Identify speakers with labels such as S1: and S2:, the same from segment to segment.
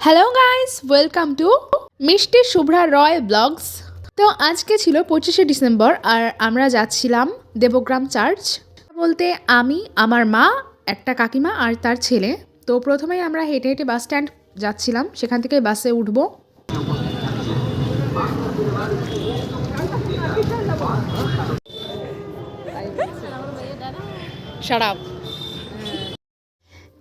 S1: Hello guys, welcome to মিষ্টি শুভ্রা রয় blogs. তো আজকে ছিল 25শে ডিসেম্বর আর আমরা যাচ্ছিলাম দেবগ্রাম চার্চ। বলতে আমি, আমার মা, একটা কাকিমা আর তার ছেলে। তো প্রথমেই আমরা হেঁটে হেঁটে বাস স্ট্যান্ড যাচ্ছিলাম, সেখান থেকে বাসে উঠবো। শাট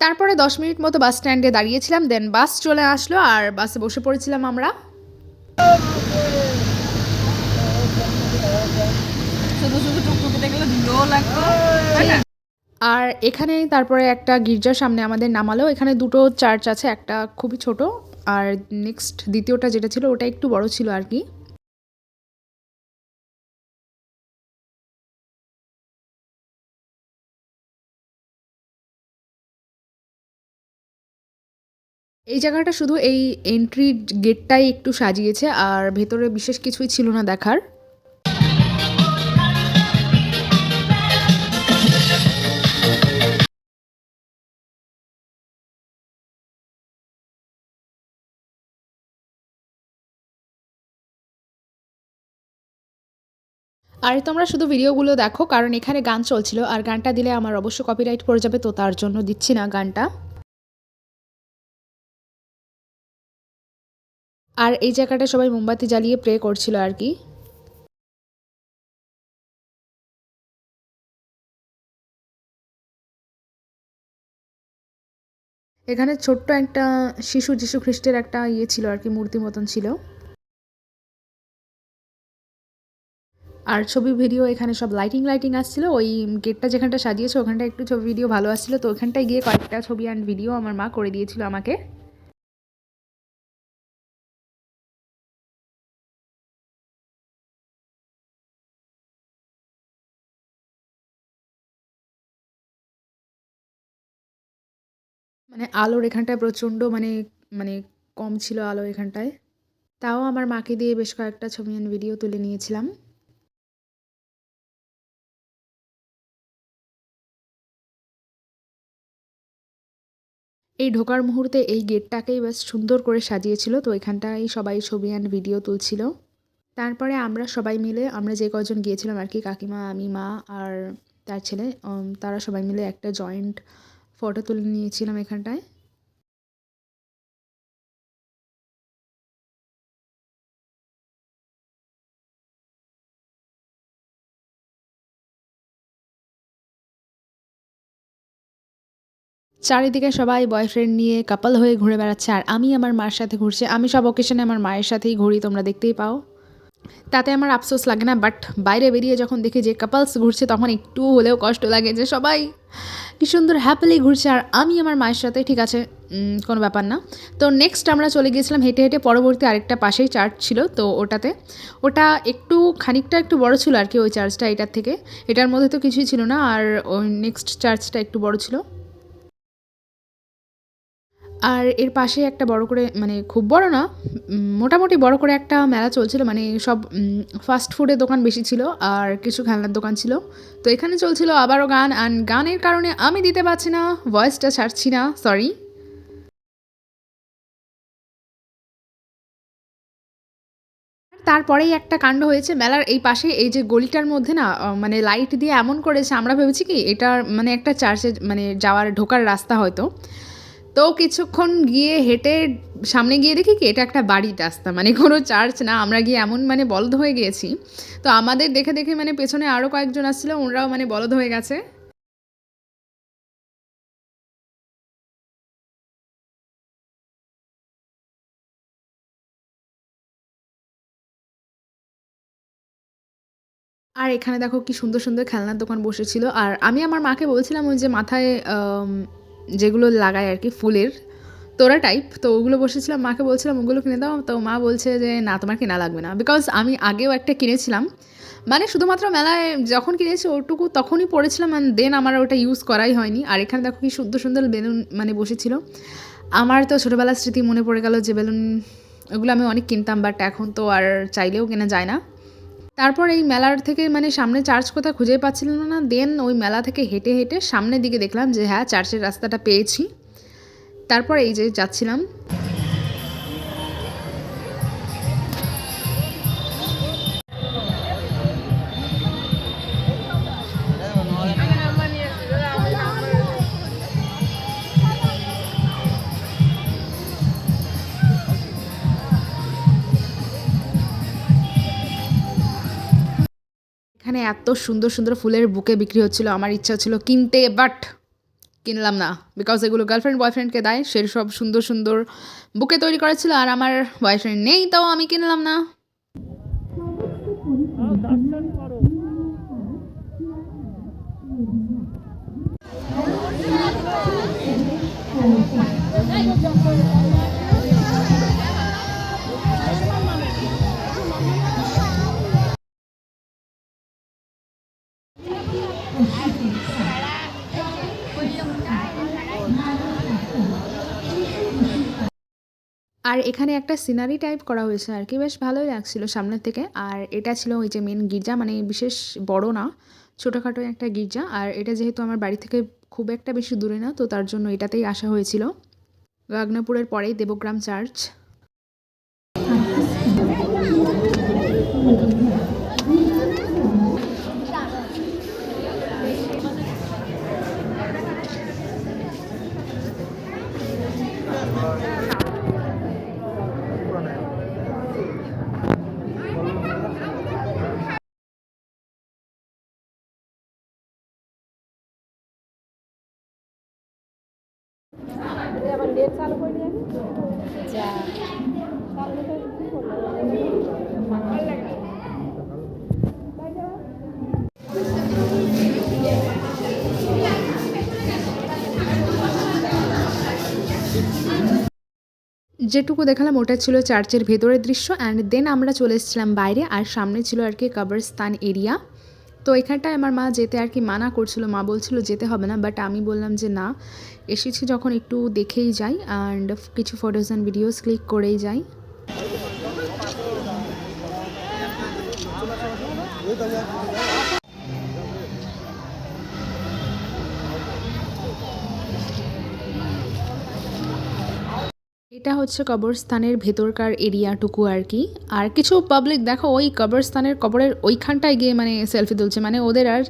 S1: তারপরে 10 মিনিট মতো বাস স্ট্যান্ডে দাঁড়িয়েছিলাম, দেন বাস চলে আসলো আর বাসে বসে পড়েছিলাম আমরা। আর এখানে তারপরে একটা গির্জার সামনে আমাদের নামালো। এখানে দুটো চার্চ আছে, একটা খুবই ছোট আর নেক্সট দ্বিতীয়টা যেটা ছিল ওটা একটু বড় ছিল আর কি। এই জায়গাটা শুধু এই এন্ট্রি গেটটাই একটু সাজিয়েছে আর ভেতরে বিশেষ কিছুই ছিল না দেখার। আর তোমরা শুধু ভিডিওগুলো দেখো, কারণ এখানে গান চলছিল আর গানটা দিলে আমার অবশ্য কপিরাইট পড়ে যাবে, তো তার জন্য দিচ্ছি না গানটা। আর এই জায়গাটা সবাই মোমবাতি জ্বালিয়ে প্রে করছিল আর কি। এখানে ছোট্ট একটা যীশু খ্রিস্টের একটা ইয়ে ছিল আর কি, মূর্তি মতন ছিল। আর ছবি ভিডিও এখানে সব লাইটিং আসছিল। ওই গেটটা যেখানটা সাজিয়েছে ওখানটা একটু ছবি ভিডিও ভালো আসছিল, তো ওখানটায় গিয়ে কয়েকটা ছবি অ্যান্ড ভিডিও আমার মা করে দিয়েছিল আমাকে। মানে আলোর এখানটায় প্রচণ্ড মানে মানে কম ছিল আলো এখানটায়, তাও আমার মাকে দিয়ে বেশ কয়েকটা ছবি অ্যান্ড ভিডিও তুলে নিয়েছিলাম। এই ঢোকার মুহূর্তে এই গেটটাকেই বেশ সুন্দর করে সাজিয়েছিল, তো এখানটায় সবাই ছবি অ্যান্ড ভিডিও তুলছিল। তারপরে আমরা সবাই মিলে, আমরা যে কজন গিয়েছিলাম আর কি, কাকিমা, আমি, মা আর তার ছেলে, তারা সবাই মিলে একটা জয়েন্ট ফটো তুলে নিয়েছিলাম এখানটায়। চারিদিকে সবাই বয়ফ্রেন্ড নিয়ে কাপল হয়ে ঘুরে বেড়াচ্ছে আর আমি আমার মার সাথে ঘুরছি। আমি সব অকেশনে আমার মায়ের সাথেই ঘুরি, তোমরা দেখতেই পাও। তাতে আমার আফসোস লাগে না, বাট বাইরে বেরিয়ে যখন দেখি যে কাপলস ঘুরছে তখন একটু হলেও কষ্ট লাগে যে সবাই কি সুন্দর হ্যাপিলি ঘুরছে আর আমি আমার মায়ের সাথে। ঠিক আছে, কোনো ব্যাপার না। তো নেক্সট আমরা চলে গিয়েছিলাম হেঁটে হেঁটে পরবর্তী আরেকটা পাশেই চার্চ ছিল, তো ওটাতে ওটা একটু খানিকটা একটু বড় ছিল আর কি ওই চার্চটা এটার থেকে। এটার মধ্যে তো কিছুই ছিল না, আর ওই নেক্সট চার্চটা একটু বড় ছিল। আর এর পাশে একটা বড় করে, মানে খুব বড় না, মোটামুটি বড় করে একটা মেলা চলছিল, মানে সব ফাস্ট ফুডের দোকান বেশি ছিল আর কিছু খেলনার দোকান ছিল। তো এখানে চলছিল আবারও গান, অ্যান্ড গানের কারণে আমি দিতে পারছি না, ভয়েসটা ছাড়ছি না, সরি। তারপরেই একটা কাণ্ড হয়েছে মেলার এই পাশে, এই যে গলিটার মধ্যে না, মানে লাইট দিয়ে এমন করেছে, আমরা ভেবেছি কি এটা মানে একটা চার্চে মানে যাওয়ার ঢোকার রাস্তা হয়তো। তো কিছুক্ষণ গিয়ে হেঁটে সামনে গিয়ে দেখি কি এটা একটা বাড়ির রাস্তা, মানে কোনো চার্চ না। আমরা গিয়ে এমন মানে বলদ হয়ে গিয়েছি। তো আমাদের দেখে দেখে মানে পেছনে আরও কয়েকজন আসছিল, ওনারাও মানে বলদ হয়ে গেছে। আর এখানে দেখো কি সুন্দর সুন্দর খেলনার দোকান বসেছিল। আর আমি আমার মাকে বলছিলাম ওই যে মাথায় যেগুলো লাগায় আর কি ফুলের তোড়া টাইপ, তো ওগুলো বসেছিলাম, মাকে বলছিলাম ওগুলো কিনে দাও, তো মা বলছে যে না তোমার কেনা লাগবে না, বিকজ আমি আগেও একটা কিনেছিলাম, মানে শুধুমাত্র মেলায় যখন কিনেছি ওটুকু তখনই পড়েছিলাম, অ্যান্ড দেন আমার ওটা ইউজ করাই হয়নি। আর এখানে দেখো কি সুন্দর সুন্দর বেলুন মানে বসেছিল। আমার তো ছোটোবেলার স্মৃতি মনে পড়ে গেল যে বেলুন ওগুলো আমি অনেক কিনতাম, বাট এখন তো আর চাইলেও কেনা যায় না। তারপর এই মেলার থেকে মানে সামনে চার্চ কোথায় খুঁজেই পাচ্ছিলাম না, দেন ওই মেলা থেকে হেঁটে হেঁটে সামনের দিকে দেখলাম যে হ্যাঁ চার্চের রাস্তাটা পেয়েছি। তারপর এই যে যাচ্ছিলাম। এখানে এত সুন্দর সুন্দর ফুলের বুকে বিক্রি হচ্ছিল, আমার ইচ্ছা ছিল কিনতে, বাট কিনলাম না, বিকজ এগুলো গার্লফ্রেন্ড বয়ফ্রেন্ডকে দেয়, সে সব সুন্দর সুন্দর বুকে তৈরি করেছিল, আর আমার বয়ফ্রেন্ড নেই, তাও আমি কিনলাম না। আর এখানে একটা সিনারি টাইপ করা হয়েছে আর কি, বেশ ভালোই লাগছিল সামনের থেকে। আর এটা ছিল ওই যে মেন গির্জা, মানে বিশেষ বড় না, ছোটোখাটো একটা গির্জা। আর এটা যেহেতু আমার বাড়ি থেকে খুব একটা বেশি দূরে না, তো তার জন্য এটাতেই আসা হয়েছিল। গাগনাপুরের পরেই দেবগ্রাম চার্চ। যেটুকু দেখালাম ওটা ছিল চার্চের ভেতরের দৃশ্য, অ্যান্ড দেন আমরা চলে এসেছিলাম বাইরে, আর সামনে ছিল আর কি কবরস্থান এরিয়া। তো এখানটায় আমার মা যেতে আর কি মানা করছিল, মা বলছিল যেতে হবে না, বাট আমি বললাম যে না, এসেছি যখন একটু দেখেই যাই, অ্যান্ড কিছু ফটোস অ্যান্ড ভিডিওস ক্লিক করেই যাই। এটা হচ্ছে কবরস্থানের ভেতরকার এরিয়াটুকু আর কি। আর কিছু পাবলিক দেখো ওই কবরস্থানের কবরের ওইখানটায় গিয়ে মানে সেলফি তুলছে, মানে ওদের আর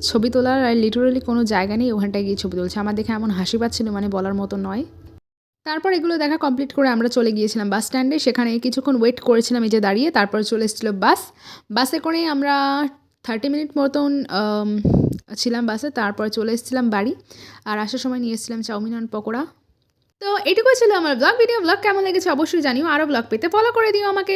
S1: ছবি তোলার আর লিটারালি কোনো জায়গা নেই, ওখানটায় গিয়ে ছবি তুলছে। আমার দেখে এমন হাসি পাচ্ছিল, মানে বলার মতো নয়। তারপর এগুলো দেখা কমপ্লিট করে আমরা চলে গিয়েছিলাম বাস স্ট্যান্ডে, সেখানে কিছুক্ষণ ওয়েট করেছিলাম এই যে দাঁড়িয়ে, তারপর চলে এসেছিলো বাস। বাসে করে আমরা 30 মিনিট মতন ছিলাম বাসে, তারপর চলে এসেছিলাম বাড়ি। আর আসার সময় নিয়ে এসেছিলাম চাউমিন আর পকোড়া। তো এটুকুই ছিল আমার ব্লগ ভিডিও। ব্লগ কেমন লেগেছে অবশ্যই জানিও, আরও ব্লগ পেতে ফলো করে দিও আমাকে।